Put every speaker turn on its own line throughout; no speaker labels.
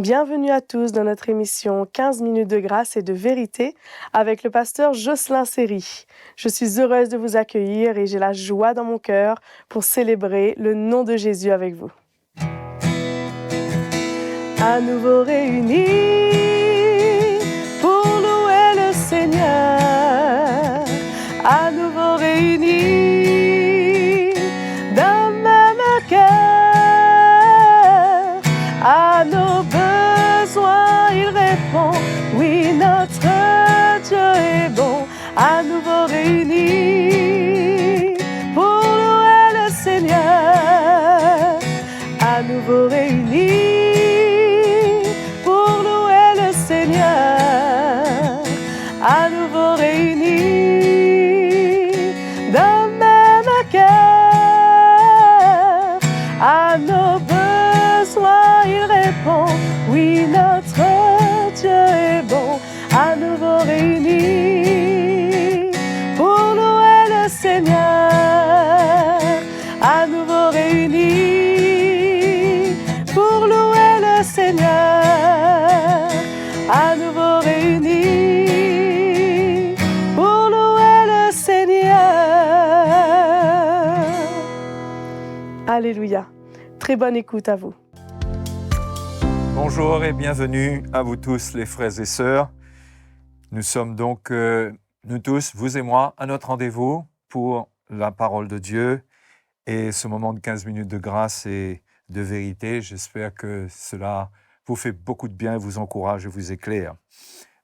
Bienvenue à tous dans notre émission 15 minutes de grâce et de vérité avec le pasteur Jocelyn Seri. Je suis heureuse de vous accueillir et j'ai la joie dans mon cœur pour célébrer le nom de Jésus avec vous. À nouveau réunis pour louer le Seigneur, à nouveau réunis d'un même cœur, à nos besoins il répond, oui notre Dieu est bon, à nouveau réunis pour louer le Seigneur, à nouveau réunis pour louer le Seigneur, à nouveau réunis d'un même cœur, à nos besoins il répond, oui notre Dieu est bon, à nouveau réunis pour louer le Seigneur, à nouveau réunis pour louer le Seigneur, à nouveau réunis pour louer le Seigneur. Alléluia. Très bonne écoute à vous.
Bonjour et bienvenue à vous tous les frères et sœurs. Nous sommes donc, nous tous, vous et moi, à notre rendez-vous pour la parole de Dieu et ce moment de 15 minutes de grâce et de vérité. J'espère que cela vous fait beaucoup de bien, vous encourage et vous éclaire.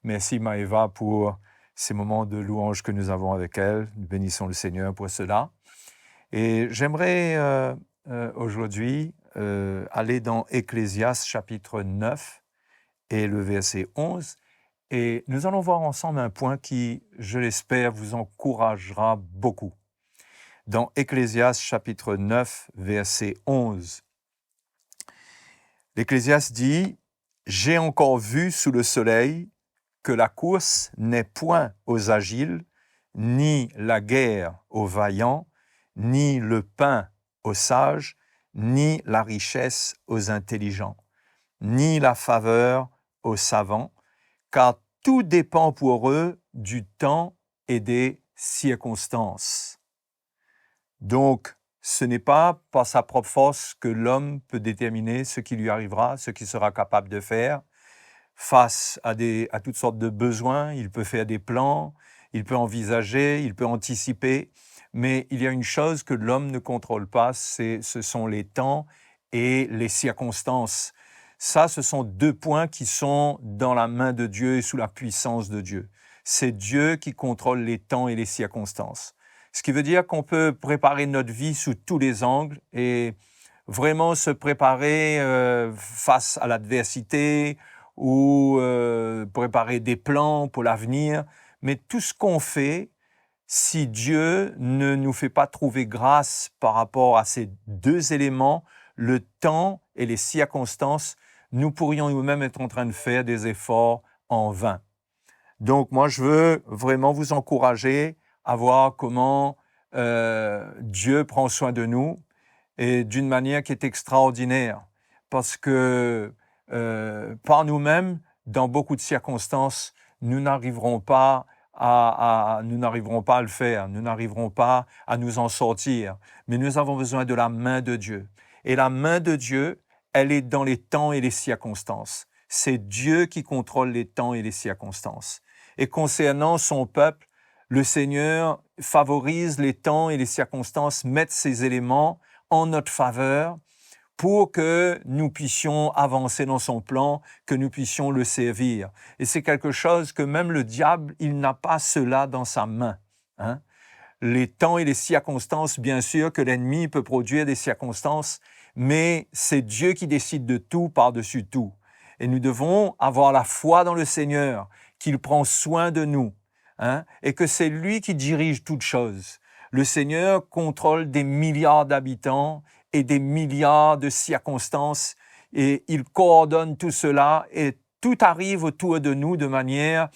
Merci Maëva pour ces moments de louange que nous avons avec elle. Nous bénissons le Seigneur pour cela. Et j'aimerais aujourd'hui aller dans Ecclésiaste chapitre 9 et le verset 11. Et nous allons voir ensemble un point qui, je l'espère, vous encouragera beaucoup. Dans Ecclésiaste chapitre 9, verset 11, l'Ecclésiaste dit « J'ai encore vu sous le soleil que la course n'est point aux agiles, ni la guerre aux vaillants, ni le pain aux sages, ni la richesse aux intelligents, ni la faveur aux savants, car tout dépend pour eux du temps et des circonstances. » Donc, ce n'est pas par sa propre force que l'homme peut déterminer ce qui lui arrivera, ce qu'il sera capable de faire. Face à toutes sortes de besoins, il peut faire des plans, il peut envisager, il peut anticiper, mais il y a une chose que l'homme ne contrôle pas, ce sont les temps et les circonstances. Ça, ce sont deux points qui sont dans la main de Dieu et sous la puissance de Dieu. C'est Dieu qui contrôle les temps et les circonstances. Ce qui veut dire qu'on peut préparer notre vie sous tous les angles et vraiment se préparer face à l'adversité ou préparer des plans pour l'avenir. Mais tout ce qu'on fait, si Dieu ne nous fait pas trouver grâce par rapport à ces deux éléments, le temps et les circonstances, nous pourrions nous-mêmes être en train de faire des efforts en vain. Donc moi, je veux vraiment vous encourager à voir comment Dieu prend soin de nous et d'une manière qui est extraordinaire. Parce que par nous-mêmes, dans beaucoup de circonstances, nous n'arriverons pas à le faire, nous n'arriverons pas à nous en sortir. Mais nous avons besoin de la main de Dieu. Et la main de Dieu, elle est dans les temps et les circonstances. C'est Dieu qui contrôle les temps et les circonstances. Et concernant son peuple, le Seigneur favorise les temps et les circonstances, met ces éléments en notre faveur pour que nous puissions avancer dans son plan, que nous puissions le servir. Et c'est quelque chose que même le diable, il n'a pas cela dans sa main. Hein? Les temps et les circonstances, bien sûr que l'ennemi peut produire des circonstances, mais c'est Dieu qui décide de tout par-dessus tout. Et nous devons avoir la foi dans le Seigneur, qu'il prend soin de nous, hein, et que c'est lui qui dirige toutes choses. Le Seigneur contrôle des milliards d'habitants et des milliards de circonstances, et il coordonne tout cela, et tout arrive autour de nous de manière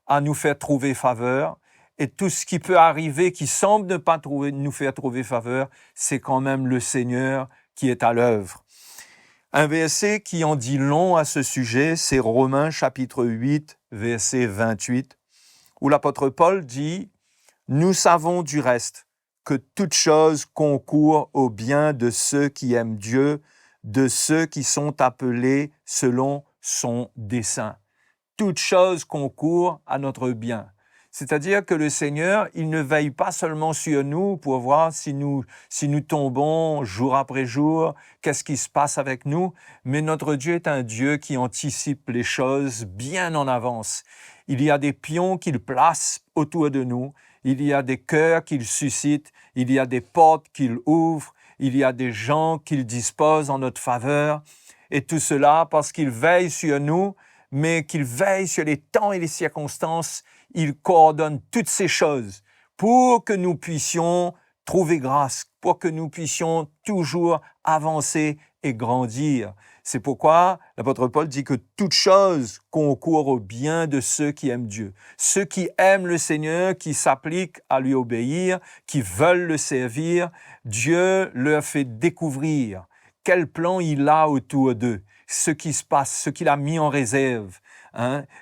à nous faire trouver faveur. Et tout ce qui peut arriver, qui semble ne pas nous faire trouver faveur, c'est quand même le Seigneur qui est à l'œuvre. Un verset qui en dit long à ce sujet, c'est Romains chapitre 8, verset 28, où l'apôtre Paul dit « Nous savons du reste que toute chose concourt au bien de ceux qui aiment Dieu, de ceux qui sont appelés selon son dessein. » Toute chose concourt à notre bien. C'est-à-dire que le Seigneur, il ne veille pas seulement sur nous pour voir si nous tombons jour après jour, qu'est-ce qui se passe avec nous, mais notre Dieu est un Dieu qui anticipe les choses bien en avance. Il y a des pions qu'il place autour de nous, il y a des cœurs qu'il suscite, il y a des portes qu'il ouvre, il y a des gens qu'il dispose en notre faveur, et tout cela parce qu'il veille sur nous, mais qu'il veille sur les temps et les circonstances. Il coordonne toutes ces choses pour que nous puissions trouver grâce, pour que nous puissions toujours avancer et grandir. C'est pourquoi l'apôtre Paul dit que toute chose concourt au bien de ceux qui aiment Dieu. Ceux qui aiment le Seigneur, qui s'appliquent à lui obéir, qui veulent le servir, Dieu leur fait découvrir quel plan il a autour d'eux, ce qui se passe, ce qu'il a mis en réserve,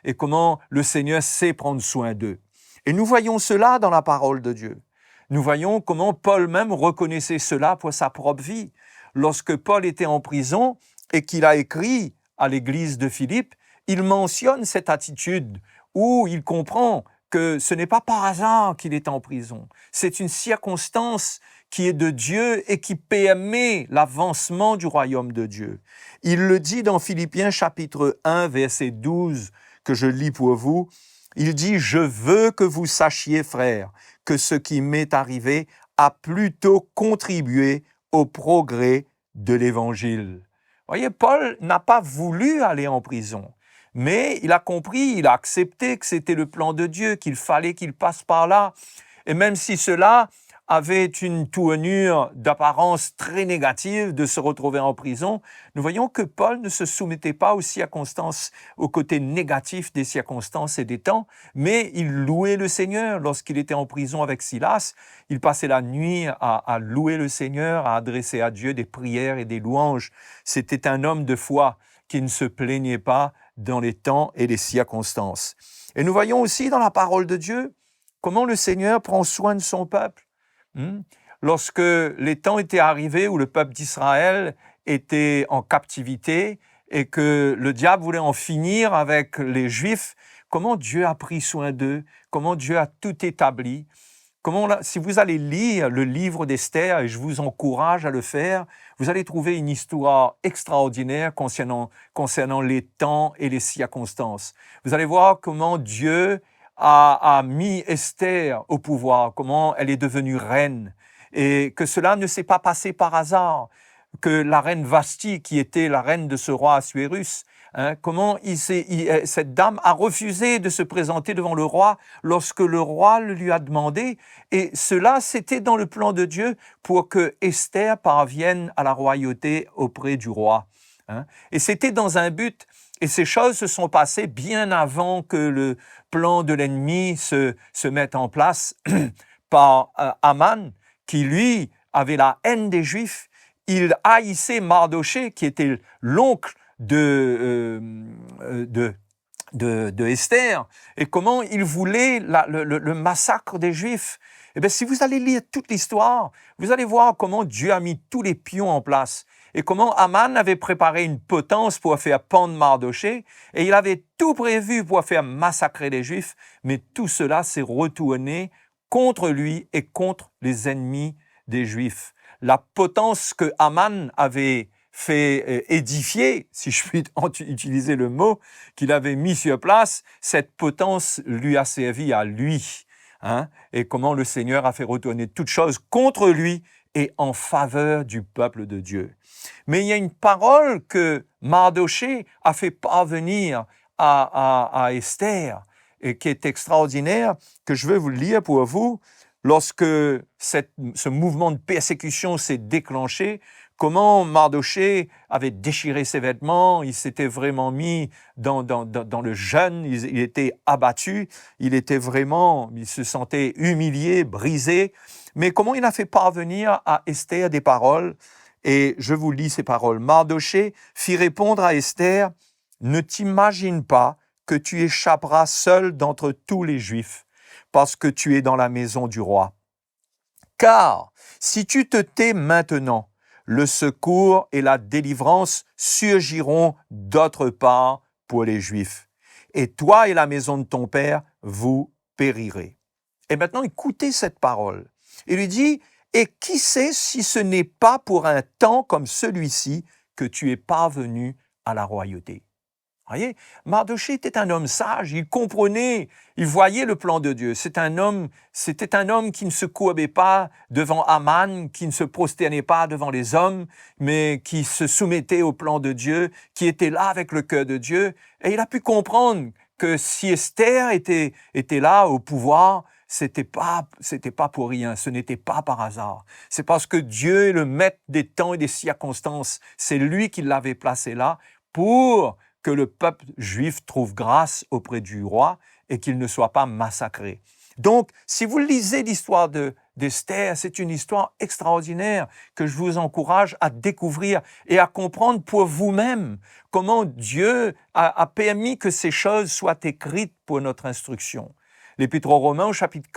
et comment le Seigneur sait prendre soin d'eux. Et nous voyons cela dans la parole de Dieu. Nous voyons comment Paul même reconnaissait cela pour sa propre vie. Lorsque Paul était en prison et qu'il a écrit à l'église de Philippe, il mentionne cette attitude où il comprend que ce n'est pas par hasard qu'il est en prison. C'est une circonstance qui est de Dieu et qui permet l'avancement du royaume de Dieu. Il le dit dans Philippiens chapitre 1, verset 12, que je lis pour vous. Il dit « Je veux que vous sachiez, frères, que ce qui m'est arrivé a plutôt contribué au progrès de l'Évangile. » Voyez, Paul n'a pas voulu aller en prison, mais il a compris, il a accepté que c'était le plan de Dieu, qu'il fallait qu'il passe par là. Et même si cela avait une tournure d'apparence très négative de se retrouver en prison, nous voyons que Paul ne se soumettait pas aux circonstances, au côté négatif des circonstances et des temps, mais il louait le Seigneur. Lorsqu'il était en prison avec Silas, il passait la nuit à louer le Seigneur, à adresser à Dieu des prières et des louanges. C'était un homme de foi qui ne se plaignait pas dans les temps et les circonstances. Et nous voyons aussi dans la parole de Dieu comment le Seigneur prend soin de son peuple. Lorsque les temps étaient arrivés où le peuple d'Israël était en captivité et que le diable voulait en finir avec les Juifs, comment Dieu a pris soin d'eux, comment Dieu a tout établi. Si vous allez lire le livre d'Esther, et je vous encourage à le faire, vous allez trouver une histoire extraordinaire concernant les temps et les circonstances. Vous allez voir comment Dieu a mis Esther au pouvoir, comment elle est devenue reine, et que cela ne s'est pas passé par hasard, que la reine Vashti, qui était la reine de ce roi Assuérus, comment cette dame a refusé de se présenter devant le roi lorsque le roi le lui a demandé, et cela c'était dans le plan de Dieu pour que Esther parvienne à la royauté auprès du roi. Et c'était dans un but, et ces choses se sont passées bien avant que le plan de l'ennemi se mette en place par Aman, qui lui avait la haine des Juifs. Il haïssait Mardoché, qui était l'oncle de Esther, et comment il voulait le massacre des Juifs. Eh bien, si vous allez lire toute l'histoire, vous allez voir comment Dieu a mis tous les pions en place et comment Aman avait préparé une potence pour faire pendre Mardoché, et il avait tout prévu pour faire massacrer les Juifs, mais tout cela s'est retourné contre lui et contre les ennemis des Juifs. La potence que Aman avait fait édifier, si je puis utiliser le mot, qu'il avait mis sur place, cette potence lui a servi à lui. Et comment le Seigneur a fait retourner toutes choses contre lui et en faveur du peuple de Dieu. Mais il y a une parole que Mardoché a fait parvenir à Esther et qui est extraordinaire, que je veux vous lire pour vous. Lorsque ce mouvement de persécution s'est déclenché, comment Mardoché avait déchiré ses vêtements, il s'était vraiment mis dans le jeûne, il était abattu, il se sentait humilié, brisé. Mais comment il a fait parvenir à Esther des paroles, Et je vous lis ces paroles. Mardochée fit répondre à Esther, « Ne t'imagine pas que tu échapperas seul d'entre tous les Juifs, parce que tu es dans la maison du roi. Car si tu te tais maintenant, le secours et la délivrance surgiront d'autre part pour les Juifs. Et toi et la maison de ton père, vous périrez. » Et maintenant, écoutez cette parole. Il lui dit, « Et qui sait si ce n'est pas pour un temps comme celui-ci que tu es parvenu à la royauté. » Voyez, Mardochée était un homme sage, il comprenait, il voyait le plan de Dieu. C'était un homme qui ne se courbait pas devant Aman, qui ne se prosternait pas devant les hommes, mais qui se soumettait au plan de Dieu, qui était là avec le cœur de Dieu. Et il a pu comprendre que si Esther était là au pouvoir, c'était pas pour rien, ce n'était pas par hasard. C'est parce que Dieu est le maître des temps et des circonstances. C'est lui qui l'avait placé là pour que le peuple juif trouve grâce auprès du roi et qu'il ne soit pas massacré. Donc, si vous lisez l'histoire d'Esther, c'est une histoire extraordinaire que je vous encourage à découvrir et à comprendre pour vous-même comment Dieu a permis que ces choses soient écrites pour notre instruction. L'Épître aux Romains, au chapitre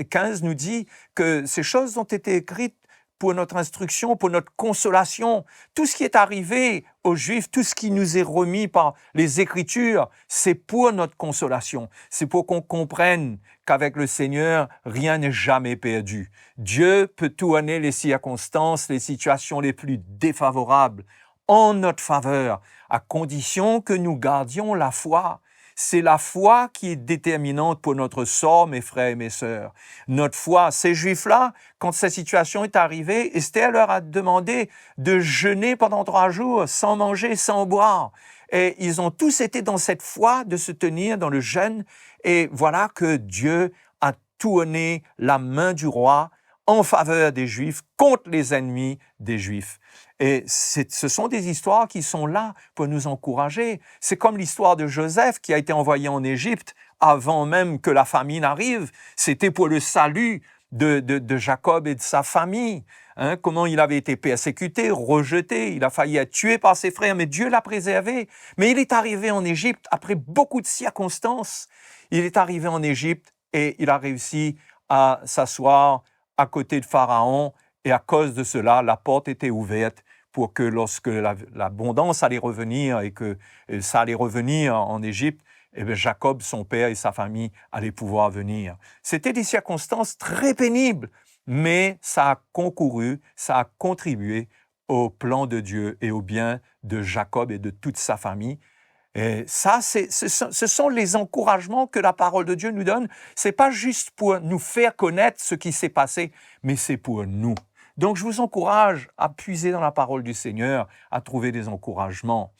15, nous dit que ces choses ont été écrites pour notre instruction, pour notre consolation. Tout ce qui est arrivé aux Juifs, tout ce qui nous est remis par les Écritures, c'est pour notre consolation. C'est pour qu'on comprenne qu'avec le Seigneur, rien n'est jamais perdu. Dieu peut tourner les circonstances, les situations les plus défavorables en notre faveur, à condition que nous gardions la foi. C'est la foi qui est déterminante pour notre sort, mes frères et mes sœurs. Notre foi, ces Juifs-là, quand cette situation est arrivée, Esther leur a demandé de jeûner pendant 3 jours, sans manger, sans boire. Et ils ont tous été dans cette foi de se tenir dans le jeûne. Et voilà que Dieu a tourné la main du roi en faveur des Juifs contre les ennemis des Juifs. Et ce sont des histoires qui sont là pour nous encourager. C'est comme l'histoire de Joseph qui a été envoyé en Égypte avant même que la famine arrive. C'était pour le salut de Jacob et de sa famille. Comment il avait été persécuté, rejeté, il a failli être tué par ses frères, mais Dieu l'a préservé. Mais il est arrivé en Égypte après beaucoup de circonstances. Il est arrivé en Égypte et il a réussi à s'asseoir à côté de Pharaon, et à cause de cela, la porte était ouverte pour que lorsque l'abondance allait revenir et que ça allait revenir en Égypte, eh bien Jacob, son père et sa famille allaient pouvoir venir. C'était des circonstances très pénibles, mais ça a concouru, ça a contribué au plan de Dieu et au bien de Jacob et de toute sa famille. Et ça, ce sont les encouragements que la parole de Dieu nous donne. C'est pas juste pour nous faire connaître ce qui s'est passé, mais c'est pour nous. Donc, je vous encourage à puiser dans la parole du Seigneur, à trouver des encouragements.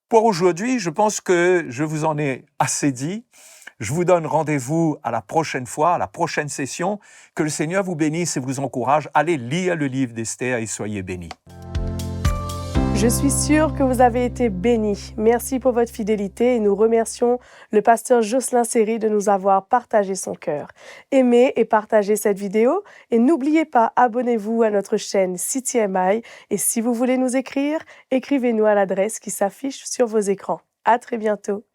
Pour aujourd'hui, je pense que je vous en ai assez dit. Je vous donne rendez-vous à la prochaine fois, à la prochaine session. Que le Seigneur vous bénisse et vous encourage. Allez lire le livre d'Esther et soyez bénis.
Je suis sûre que vous avez été bénis. Merci pour votre fidélité et nous remercions le pasteur Jocelyn Seri de nous avoir partagé son cœur. Aimez et partagez cette vidéo et n'oubliez pas, abonnez-vous à notre chaîne CityMI et si vous voulez nous écrire, écrivez-nous à l'adresse qui s'affiche sur vos écrans. À très bientôt.